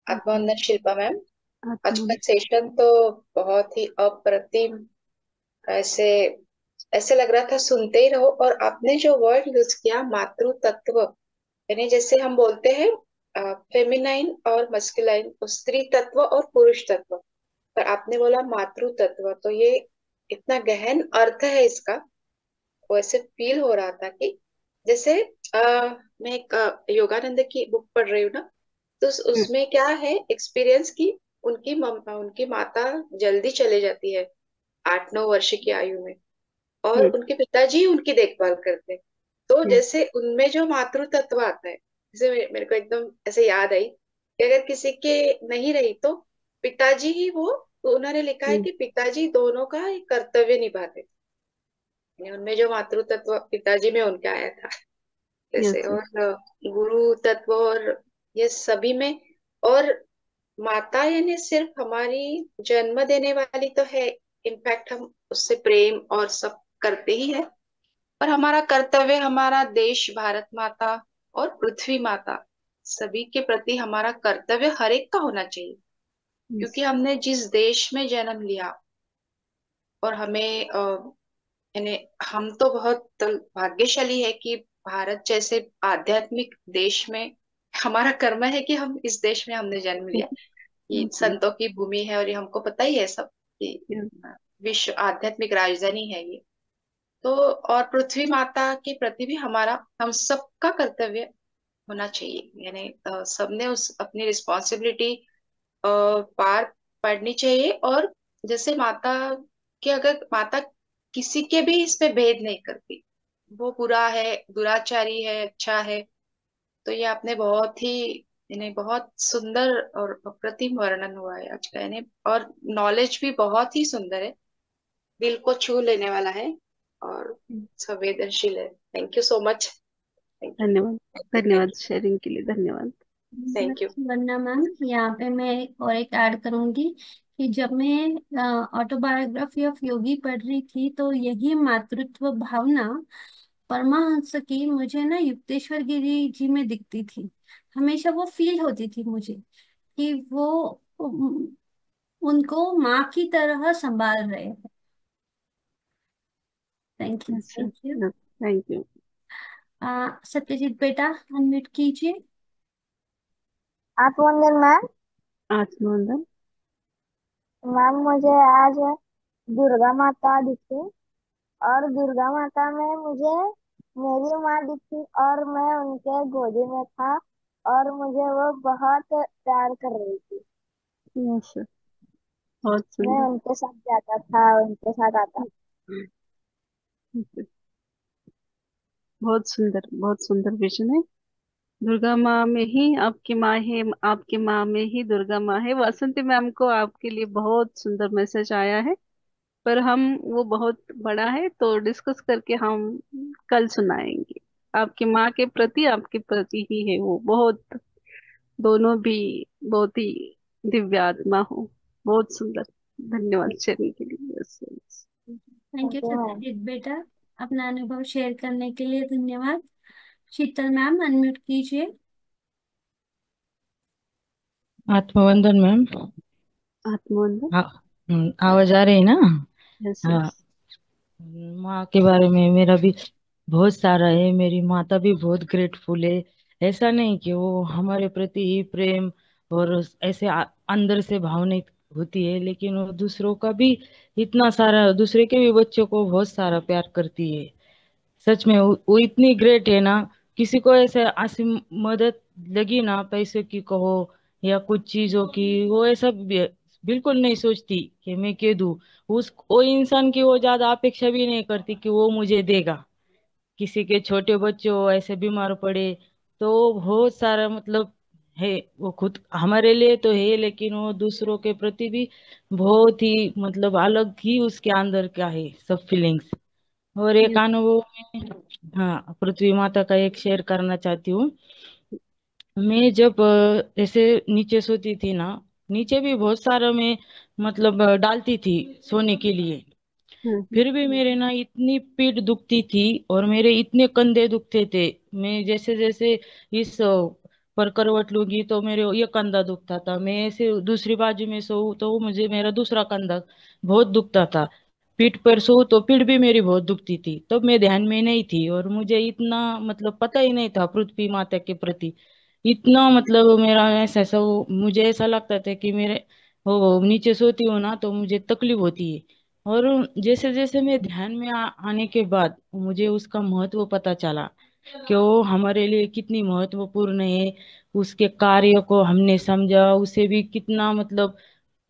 आत्मवंदन Shilpa ma'am. आज का आत्मन। Session तो बहुत ही अप्रतिम। ऐसे ऐसे लग रहा था सुनते ही रहो। और आपने जो वर्ड यूज किया मातृ तत्व, यानी जैसे हम बोलते हैं फेमिनाइन और मस्कुलाइन, स्त्री तत्व और पुरुष तत्व, पर आपने बोला मातृ तत्व, तो ये इतना गहन अर्थ है इसका। वो ऐसे फील हो रहा था कि जैसे मैं एक योगानंद की बुक पढ़ रही हूँ ना, तो उसमें क्या है एक्सपीरियंस की, उनकी माता जल्दी चले जाती है 8-9 वर्ष की आयु में, और हम्म। उनके पिताजी उनकी देखभाल करते हैं। तो हम्म। जैसे उनमें जो मातृ तत्व आता है, जैसे मेरे को एकदम ऐसे याद आई कि अगर किसी के नहीं रही तो पिताजी ही वो, तो उन्होंने लिखा है हम्म। कि पिताजी दोनों का एक कर्तव्य निभाते, यानी उनमें जो मातृ तत्व पिताजी में उनका आया था जैसे। यस। और गुरु तत्व और ये सभी में। और माता यानी सिर्फ हमारी जन्म देने वाली तो है, इनफैक्ट हम उससे प्रेम और सब करते ही है, पर हमारा कर्तव्य हमारा देश भारत माता और पृथ्वी माता, सभी के प्रति हमारा कर्तव्य हर एक का होना चाहिए। यस। क्योंकि हमने जिस देश में जन्म लिया, और हमें यानी हम तो बहुत भाग्यशाली है कि भारत जैसे आध्यात्मिक देश में हमारा कर्म है कि हम इस देश में हमने जन्म लिया। ये जी। संतों की भूमि है, और ये हमको पता ही है सब कि यस। विश्व आध्यात्मिक राजधानी है ये। तो और पृथ्वी माता के प्रति भी हमारा, हम सबका कर्तव्य होना चाहिए, यानी सबने उस अपनी रिस्पॉन्सिबिलिटी पार पड़नी चाहिए। और जैसे माता कि अगर माता किसी के भी इसमें भेद नहीं करती, वो बुरा है दुराचारी है अच्छा है, तो ये आपने बहुत ही, यानी बहुत सुंदर और अप्रतिम वर्णन हुआ है आज का, यानी और नॉलेज भी बहुत ही सुंदर है, दिल को छू लेने वाला है और संवेदनशील है। Thank you so much. Thank you. धन्यवाद। थैंक धन्यवाद शेयरिंग के लिए धन्यवाद। यू। Thank you. वरना मैम यहाँ पे मैं और एक ऐड करूंगी कि जब मैं ऑटोबायोग्राफी ऑफ योगी पढ़ रही थी तो यही मातृत्व भावना परमहंस की मुझे ना युक्तेश्वर गिरी जी में दिखती थी। हमेशा वो फील होती थी मुझे कि वो उनको माँ की तरह संभाल रहे हैं। थैंक यू अच्छा। Thank you. Thank you. Satyajit बेटा अनम्यूट कीजिए। आत्मवंदन मैम। आत्मवंदन। मैम मुझे आज दुर्गा माता दिखी, और दुर्गा माता में मुझे मेरी माँ दिखी, और मैं उनके गोदी में था, और मुझे वो बहुत प्यार कर रही थी। यस। बहुत मैं सुंदर। उनके साथ जाता था, उनके साथ आता। बहुत सुंदर, बहुत सुंदर विजन है। दुर्गा माँ में ही आपकी माँ है, आपकी माँ में ही दुर्गा माँ है। वासंती मैम को आपके लिए बहुत सुंदर मैसेज आया है, पर हम वो बहुत बड़ा है तो डिस्कस करके हम कल सुनाएंगे। आपकी माँ के प्रति, आपके प्रति ही है वो बहुत, दोनों भी बहुत ही दिव्य आत्मा हो। बहुत सुंदर। धन्यवाद शेयरिंग के लिए। Yes. Yes. Thank you thank you ma'am. Satyajit बेटा अपना अनुभव शेयर करने के लिए धन्यवाद। शीतल मैम अनम्यूट कीजिए। आत्मवंदन मैम। आत्मवंदन। हाँ। आवाज आ रही है ना? यस। हाँ। यस। माँ के बारे में मेरा भी बहुत सारा है। मेरी माता भी बहुत ग्रेटफुल है। ऐसा नहीं कि वो हमारे प्रति ही प्रेम और ऐसे अंदर से भावनिक होती है, लेकिन वो दूसरों का भी इतना सारा, दूसरे के भी बच्चों को बहुत सारा प्यार करती है। सच में वो इतनी ग्रेट है ना। किसी को ऐसे आसिम मदद लगी ना, पैसे की कहो या कुछ चीजों की, वो ऐसा बिल्कुल नहीं सोचती कि मैं क्या दूं। उस वो इंसान की वो ज्यादा अपेक्षा भी नहीं करती कि वो मुझे देगा। किसी के छोटे बच्चों ऐसे बीमार पड़े तो बहुत सारा मतलब है, वो खुद हमारे लिए तो है, लेकिन वो दूसरों के प्रति भी बहुत ही मतलब अलग ही उसके अंदर क्या है सब फीलिंग्स। और एक यस। अनुभव में, हाँ, पृथ्वी माता का एक शेयर करना चाहती हूँ। मैं जब ऐसे नीचे सोती थी ना, नीचे भी बहुत सारा मैं मतलब डालती थी सोने के लिए, हम्म। फिर भी मेरे ना इतनी पीठ दुखती थी और मेरे इतने कंधे दुखते थे। मैं जैसे जैसे इस पर करवट लूंगी तो मेरे ये कंधा दुखता था, मैं ऐसे दूसरी बाजू में सोऊं तो मुझे मेरा दूसरा कंधा बहुत दुखता था। पीठ पर सो तो पीठ भी मेरी बहुत दुखती थी। तब मैं ध्यान में नहीं थी और मुझे इतना मतलब पता ही नहीं था पृथ्वी माता के प्रति। इतना मतलब मेरा ऐसा ऐसा मुझे ऐसा लगता था कि मेरे वो नीचे सोती हूँ ना तो मुझे तकलीफ होती है। और जैसे जैसे मैं ध्यान में आने के बाद मुझे उसका महत्व पता चला कि वो हमारे लिए कितनी महत्वपूर्ण है। उसके कार्य को हमने समझा, उसे भी कितना मतलब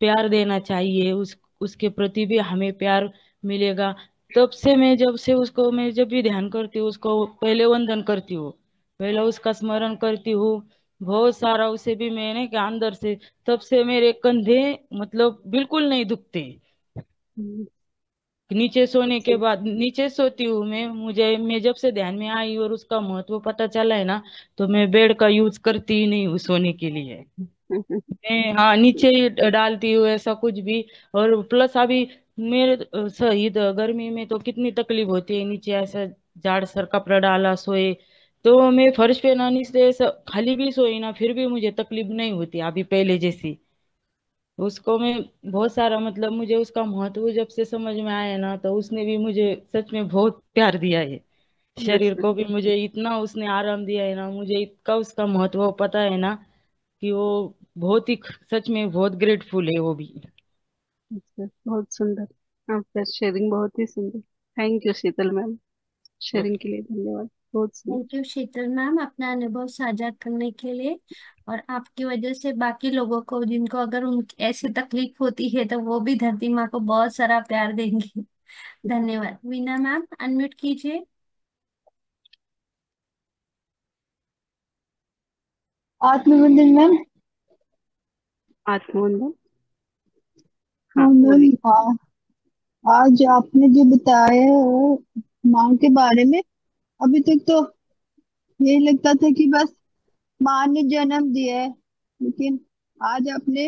प्यार देना चाहिए, उस उसके प्रति भी हमें प्यार मिलेगा। तब से मैं जब से उसको मैं जब भी ध्यान करती हूँ उसको पहले वंदन करती हूँ, पहले उसका स्मरण करती हूँ बहुत सारा। उसे भी मैंने के अंदर से तब से मेरे कंधे मतलब बिल्कुल नहीं दुखते। हम्म, नीचे सोने के अच्छा। बाद नीचे सोती हूँ मैं जब से ध्यान में आई और उसका महत्व पता चला है ना, तो मैं बेड का यूज करती ही नहीं हूँ सोने के लिए। मैं हाँ नीचे ही डालती हूँ ऐसा कुछ भी। और प्लस अभी मेरे सही गर्मी में तो कितनी तकलीफ होती है, नीचे ऐसा जाड़ सर कपड़ा डाला सोए तो मैं फर्श पे ना नीचे ऐसा खाली भी सोई ना फिर भी मुझे तकलीफ नहीं होती अभी पहले जैसी। उसको मैं बहुत सारा मतलब मुझे उसका महत्व जब से समझ में आया ना तो उसने भी मुझे सच में बहुत प्यार दिया है। शरीर अच्छा। को भी मुझे इतना उसने आराम दिया है ना, मुझे इतना उसका महत्व पता है ना कि वो बहुत ही सच में बहुत ग्रेटफुल है वो भी। अच्छा, बहुत सुंदर। आपका शेयरिंग बहुत ही सुंदर। Thank you Sheetal ma'am, sharing okay. के लिए धन्यवाद। बहुत सुंदर। थैंक यू शीतल मैम अपना अनुभव साझा करने के लिए। और आपकी वजह से बाकी लोगों को जिनको अगर उन ऐसी तकलीफ होती है तो वो भी धरती माँ को बहुत सारा प्यार देंगे। धन्यवाद। वीना मैम अनम्यूट कीजिए। आत्मबंधन मैम। आत्मवंदन। हाँ हाँ मैम। बोलिए। आज आपने जो बताया है वो माँ के बारे में, अभी तक तो यही लगता था कि बस माँ ने जन्म दिया है, लेकिन आज आपने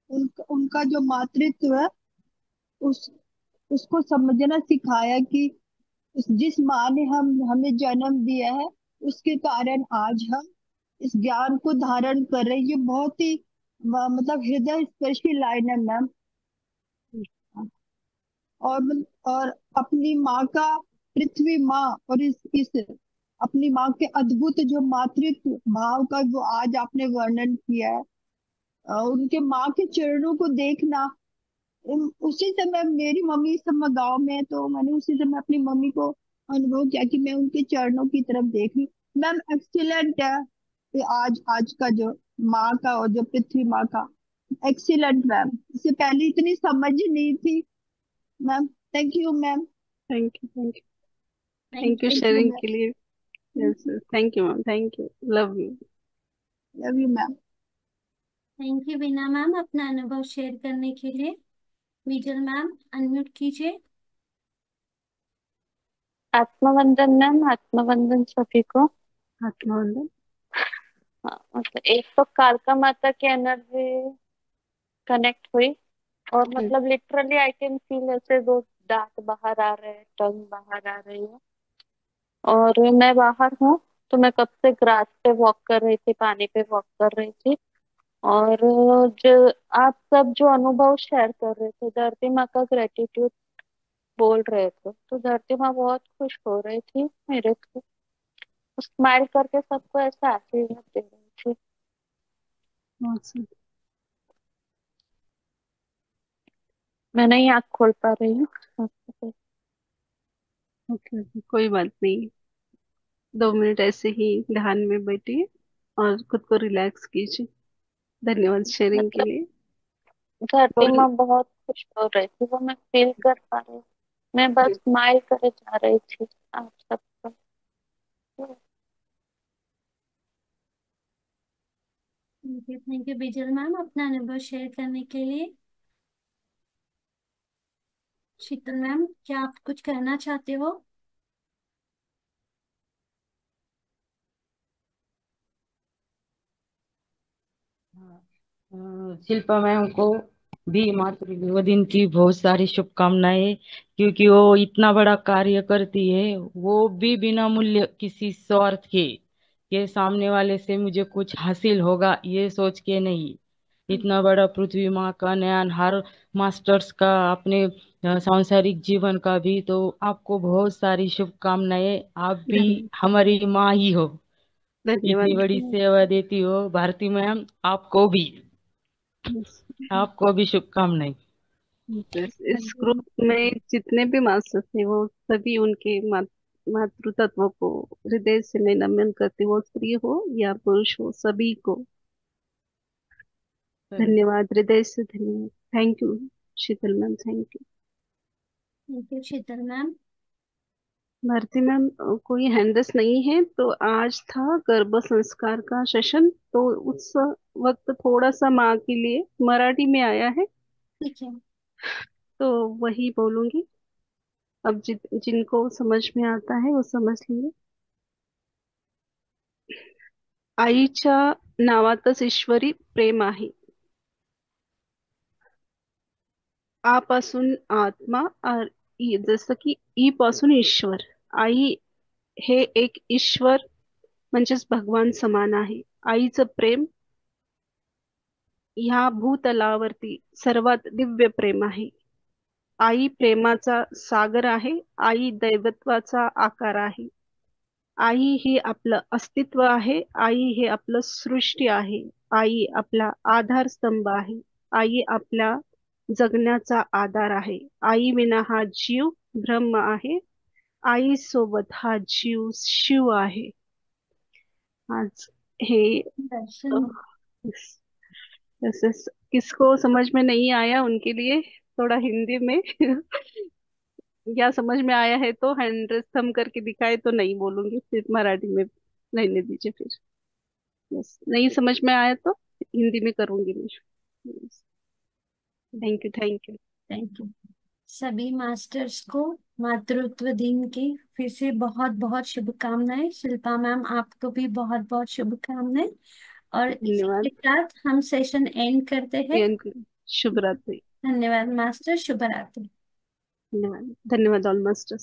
उनका जो मातृत्व है उस उसको समझना सिखाया कि जिस माँ ने हमें जन्म दिया है उसके कारण आज हम इस ज्ञान को धारण कर रहे हैं। ये बहुत ही मतलब हृदय स्पर्शी लाइन है मैम। और अपनी माँ का, पृथ्वी माँ और इस अपनी माँ के अद्भुत जो मातृत्व भाव का जो आज आपने वर्णन किया है, उनके माँ के चरणों को देखना। उसी समय मेरी मम्मी इस समय गाँव में है तो मैंने उसी समय अपनी मम्मी को अनुभव किया कि मैं उनके चरणों की तरफ देख रही हूँ। मैम एक्सीलेंट है ये आज आज का जो माँ का और जो पृथ्वी माँ का, एक्सीलेंट मैम। इससे पहले इतनी समझ नहीं थी ma'am. Thank you ma'am. Thank you, thank you. Thank thank you thank you sharing ma'am. के लिए। Yes, thank you ma'am, thank you. Love you. Love you ma'am. Thank you Veena ma'am अपना अनुभव शेयर करने के लिए। विजल मैम अनम्यूट कीजिए। आत्मवंदन ma'am, आत्मवंदन सभी को। आत्मवंदन। हाँ, मतलब एक तो कालका माता की एनर्जी कनेक्ट हुई और हम्म, मतलब लिटरली आई कैन फील ऐसे दो दांत बाहर आ रहे हैं, टंग बाहर आ रही है। और मैं बाहर हूँ तो मैं कब से ग्रास पे वॉक कर रही थी, पानी पे वॉक कर रही थी। और जो आप सब जो अनुभव शेयर कर रहे थे, धरती माँ का ग्रेटिट्यूड बोल रहे थे, तो धरती माँ बहुत खुश हो रही थी मेरे से, स्माइल करके सबको ऐसा आशीर्वाद दे रही थी। बहुत सुंदर। मैं नहीं आँख खोल पा रही हूँ। ओके ओके, कोई बात नहीं। 2 मिनट ऐसे ही ध्यान में बैठिए और खुद को रिलैक्स कीजिए। धन्यवाद शेयरिंग के मतलब लिए। धरती बोल। माँ बहुत खुश हो रही थी, वो मैं फील कर पा रही हूँ। मैं बस स्माइल करे जा रही थी आप सबको। थैंक यू विजल मैम अपना अनुभव शेयर करने के लिए। शीतल मैम क्या आप कुछ कहना चाहते हो? हाँ, शिल्पा मैम को भी मातृ दिन की बहुत सारी शुभकामनाएं, क्योंकि वो इतना बड़ा कार्य करती है, वो भी बिना मूल्य किसी स्वार्थ के कि सामने वाले से मुझे कुछ हासिल होगा, ये सोच के नहीं। इतना बड़ा पृथ्वी माँ का ज्ञान, हर मास्टर्स का, अपने सांसारिक जीवन का भी, तो आपको बहुत सारी शुभकामनाएं। आप भी धन्यवाद। हमारी माँ ही हो, इतनी धन्यवाद। बड़ी सेवा देती हो भारती मैम, आपको भी, आपको भी शुभकामनाएं। इस ग्रुप में जितने भी मास्टर थे वो सभी उनके मातृ तत्व को हृदय से मैं नमन करती हूँ, वो स्त्री हो या पुरुष हो, सभी को धन्यवाद, हृदय से धन्यवाद। Thank you Sheetal ma'am, thank you. Thank you Sheetal ma'am. Bharati ma'am, कोई हैंडस नहीं है तो आज था गर्भ संस्कार का सेशन, तो उस वक्त थोड़ा सा माँ के लिए मराठी में आया है, ठीक है। तो वही बोलूंगी। अब जिनको समझ में आता है वो समझ लेंगे। आईच्या नावातच ईश्वरी प्रेम आहे, आ पासून आत्मा, जसं की ई पासून ईश्वर, आई हे एक ईश्वर म्हणजेच भगवान समान आहे. आईचं प्रेम ह्या भूतलावरती सर्वात दिव्य प्रेम आहे. आई प्रेमाचा सागर आहे. आई दैवत्वाचा आकार आहे. आई हे आपलं अस्तित्व आहे. आई हे आपलं सृष्टी आहे. आई आपला आधारस्तंभ आहे. आई आपल्या जगण्याचा आधार आहे. आई विना हा जीव ब्रह्म आहे. आई सोबत हा जीव शिव आहे. आज हे अ, दर्शन। जैसे किसको समझ में नहीं आया उनके लिए थोड़ा हिंदी में या समझ में आया है तो हैंड थम करके दिखाए तो नहीं बोलूंगी, सिर्फ मराठी में रहने दीजिए फिर। यस, नहीं समझ में आया तो हिंदी में करूंगी मैं। Thank you, thank you. Thank you. सभी मास्टर्स को मातृत्व दिन की फिर से बहुत बहुत शुभकामनाएं। शिल्पा मैम, आपको भी बहुत बहुत शुभकामनाएं। और इसी धन्यवाद। के साथ हम सेशन एंड करते हैं। शुभ रात्रि। धन्यवाद मास्टर, शुभ रात्रि। धन्यवाद, धन्यवाद ऑल मास्टर्स।